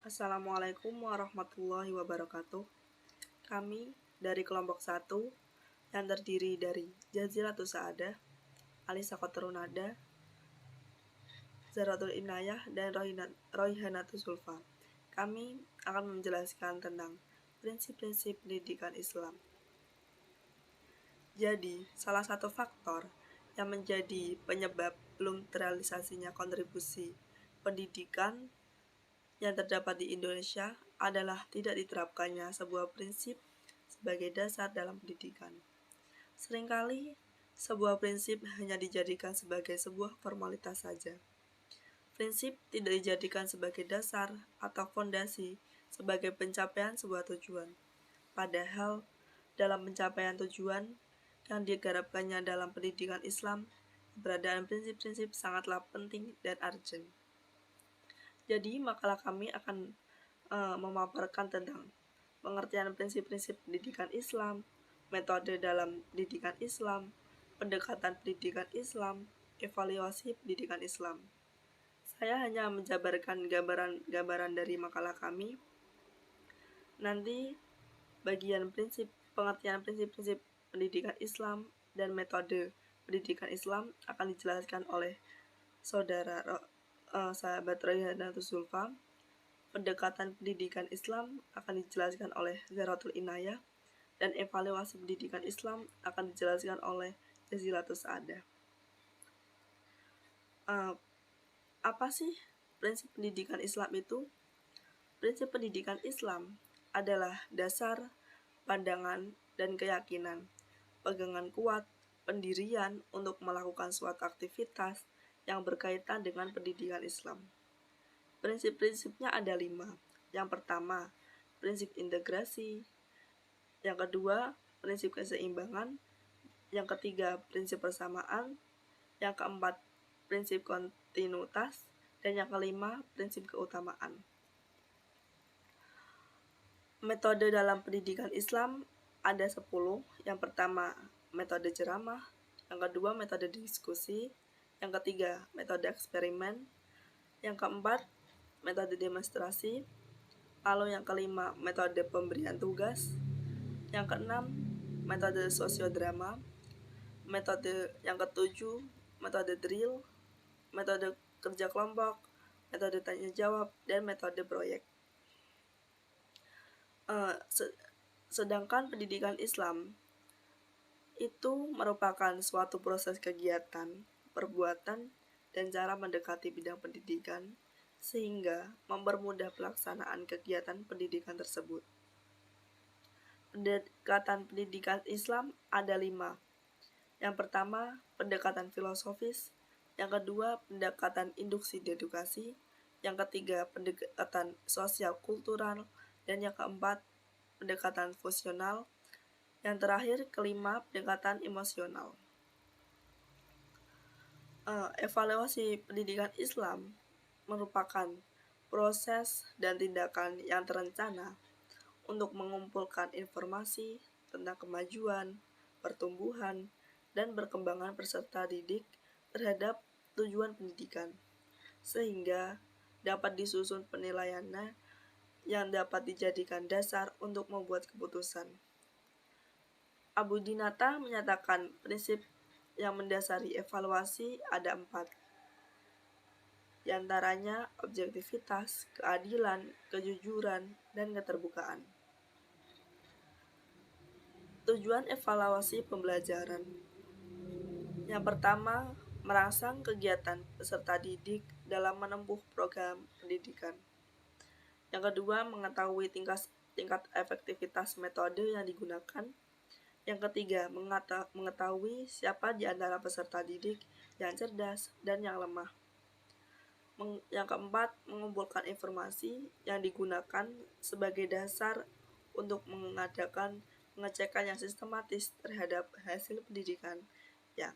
Assalamualaikum warahmatullahi wabarakatuh. Kami dari kelompok 1 yang terdiri dari Jazilatus Sa'adah, Alisa Koterunada, Zaratul Inayah, dan Roihanatus Zulfa. Kami akan menjelaskan tentang prinsip-prinsip pendidikan Islam. Jadi, salah satu faktor yang menjadi penyebab belum terrealisasinya kontribusi pendidikan yang terdapat di Indonesia adalah tidak diterapkannya sebuah prinsip sebagai dasar dalam pendidikan. Seringkali, sebuah prinsip hanya dijadikan sebagai sebuah formalitas saja. Prinsip tidak dijadikan sebagai dasar atau fondasi sebagai pencapaian sebuah tujuan. Padahal, dalam pencapaian tujuan yang digarapkannya dalam pendidikan Islam, keberadaan prinsip-prinsip sangatlah penting dan urgent. Jadi, makalah kami akan memaparkan tentang pengertian prinsip-prinsip pendidikan Islam, metode dalam pendidikan Islam, pendekatan pendidikan Islam, evaluasi pendidikan Islam. Saya hanya menjabarkan gambaran dari makalah kami. Nanti bagian pengertian prinsip-prinsip pendidikan Islam dan metode pendidikan Islam akan dijelaskan oleh sahabat Roihanatus Zulfa. Pendekatan pendidikan Islam akan dijelaskan oleh Zaratul Inayah, dan evaluasi pendidikan Islam akan dijelaskan oleh Jazilatus Sa'adah. Apa sih prinsip pendidikan Islam itu? Prinsip pendidikan Islam adalah dasar, pandangan, dan keyakinan, pegangan kuat, pendirian untuk melakukan suatu aktivitas yang berkaitan dengan pendidikan Islam. Prinsip-prinsipnya ada 5. Yang pertama, prinsip integrasi. Yang kedua, prinsip keseimbangan. Yang ketiga, prinsip persamaan. Yang keempat, prinsip kontinuitas. Dan yang kelima, prinsip keutamaan. Metode dalam pendidikan Islam ada 10. Yang pertama, metode ceramah. Yang kedua, metode diskusi. Yang ketiga, metode eksperimen. Yang keempat, metode demonstrasi. Lalu yang kelima, metode pemberian tugas. Yang keenam, metode sosiodrama. Metode yang ketujuh, metode drill. Metode kerja kelompok, metode tanya jawab, dan metode proyek. Sedangkan pendidikan Islam itu merupakan suatu proses kegiatan, perbuatan, dan cara mendekati bidang pendidikan sehingga mempermudah pelaksanaan kegiatan pendidikan tersebut. Pendekatan pendidikan Islam ada 5. Yang pertama, pendekatan filosofis. Yang kedua, pendekatan induksi dedukasi. Yang ketiga, pendekatan sosial kultural. Dan yang keempat, pendekatan fungsional. Yang terakhir, kelima, pendekatan emosional. Evaluasi pendidikan Islam merupakan proses dan tindakan yang terencana untuk mengumpulkan informasi tentang kemajuan, pertumbuhan, dan perkembangan peserta didik terhadap tujuan pendidikan, sehingga dapat disusun penilaiannya yang dapat dijadikan dasar untuk membuat keputusan. Abu Dinata menyatakan prinsip yang mendasari evaluasi ada 4. Di antaranya objektivitas, keadilan, kejujuran, dan keterbukaan. Tujuan evaluasi pembelajaran. Yang pertama, merangsang kegiatan peserta didik dalam menempuh program pendidikan. Yang kedua, mengetahui tingkat efektivitas metode yang digunakan. Yang ketiga, mengetahui siapa di antara peserta didik yang cerdas dan yang lemah. Yang keempat, mengumpulkan informasi yang digunakan sebagai dasar untuk mengadakan pengecekan yang sistematis terhadap hasil pendidikan yang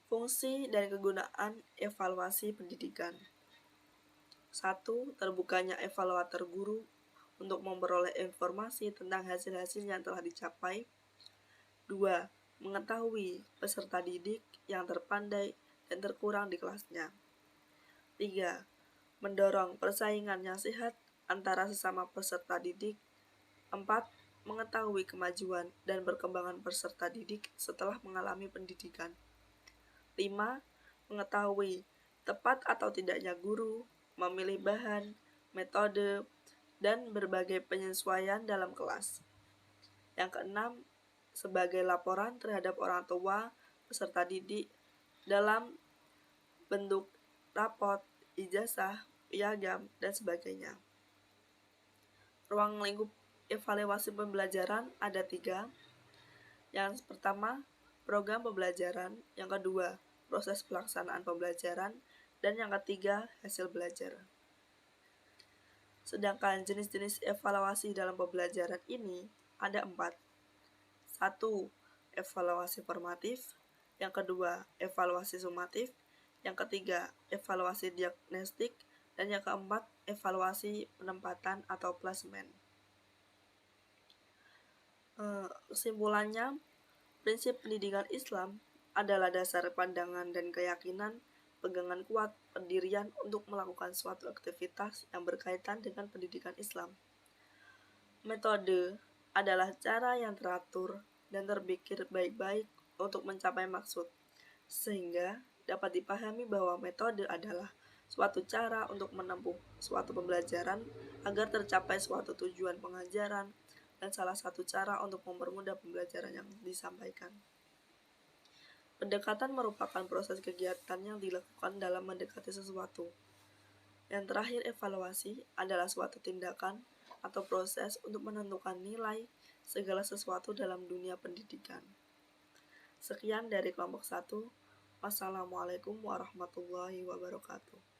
fungsi dan kegunaan evaluasi pendidikan. 1. Terbukanya evaluator guru untuk memperoleh informasi tentang hasil-hasil yang telah dicapai. 2. Mengetahui peserta didik yang terpandai dan terkurang di kelasnya. 3. Mendorong persaingan yang sehat antara sesama peserta didik. 4. Mengetahui kemajuan dan perkembangan peserta didik setelah mengalami pendidikan. 5. Mengetahui tepat atau tidaknya guru, memilih bahan, metode, dan berbagai penyesuaian dalam kelas. Yang keenam, sebagai laporan terhadap orang tua peserta didik dalam bentuk rapot, ijazah, piagam, dan sebagainya. Ruang lingkup evaluasi pembelajaran ada 3. Yang pertama, program pembelajaran. Yang kedua, proses pelaksanaan pembelajaran. Dan yang ketiga, hasil belajar. Sedangkan jenis-jenis evaluasi dalam pembelajaran ini ada 4. 1. Evaluasi formatif. Yang kedua, evaluasi sumatif. Yang ketiga, evaluasi diagnostik. Dan yang keempat, evaluasi penempatan atau plasmen. Kesimpulannya, prinsip pendidikan Islam adalah dasar pandangan dan keyakinan pegangan kuat pendirian untuk melakukan suatu aktivitas yang berkaitan dengan pendidikan Islam. Metode adalah cara yang teratur dan terpikir baik-baik untuk mencapai maksud, sehingga dapat dipahami bahwa metode adalah suatu cara untuk menempuh suatu pembelajaran agar tercapai suatu tujuan pengajaran dan salah satu cara untuk mempermudah pembelajaran yang disampaikan. Pendekatan merupakan proses kegiatan yang dilakukan dalam mendekati sesuatu. Yang terakhir, evaluasi adalah suatu tindakan atau proses untuk menentukan nilai segala sesuatu dalam dunia pendidikan. Sekian dari kelompok 1. Wassalamualaikum warahmatullahi wabarakatuh.